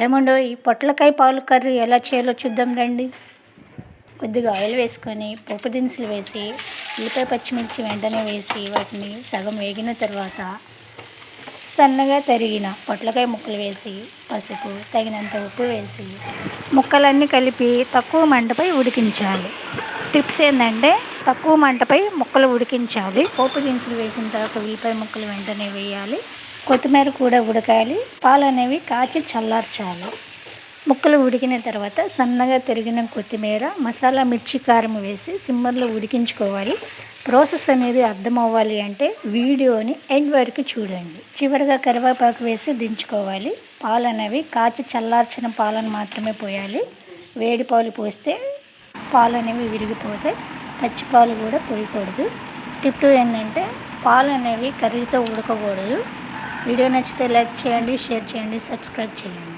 ఏమండోయ్ పొట్లకాయ పాలు కర్రీ ఎలా చేయాలో చూద్దాం రండి. కొద్దిగా ఆయిల్ వేసుకొని పోపు దినుసులు వేసి ఉల్లిపాయ పచ్చిమిర్చి వెంటనే వేసి వాటిని సగం వేగిన తర్వాత సన్నగా తరిగిన పొట్లకాయ ముక్కలు వేసి పసుపు తగినంత ఉప్పు వేసి ముక్కలన్నీ కలిపి తక్కువ మంటపై ఉడికించాలి. టిప్స్ ఏంటంటే తక్కువ మంటపై ముక్కలు ఉడికించాలి. పోపు దినుసులు వేసిన తర్వాత ఉల్లిపాయ ముక్కలు వెంటనే వేయాలి. కొత్తిమీర కూడా ఉడకాలి. పాలు అనేవి కాచి చల్లార్చాలి. ముక్కలు ఉడికిన తర్వాత సన్నగా తరిగిన కొత్తిమీర మసాలా మిర్చి కారం వేసి సిమ్మర్లో ఉడికించుకోవాలి. ప్రాసెస్ అనేది అర్థం అవ్వాలి అంటే వీడియోని ఎండ్ వరకు చూడండి. చివరిగా కరివేపాకు వేసి దించుకోవాలి. పాలు అనేవి కాచి చల్లార్చిన పాలను మాత్రమే పోయాలి. వేడి పాలు పోస్తే పాలు అనేవి విరిగిపోతాయి. పచ్చి పాలు కూడా పోయకూడదు. టిప్ 2 ఏంటంటే పాలు అనేవి కర్రీతో ఉడకకూడదు. వీడియో నచ్చితే లైక్ చేయండి, షేర్ చేయండి, సబ్స్క్రైబ్ చేయండి.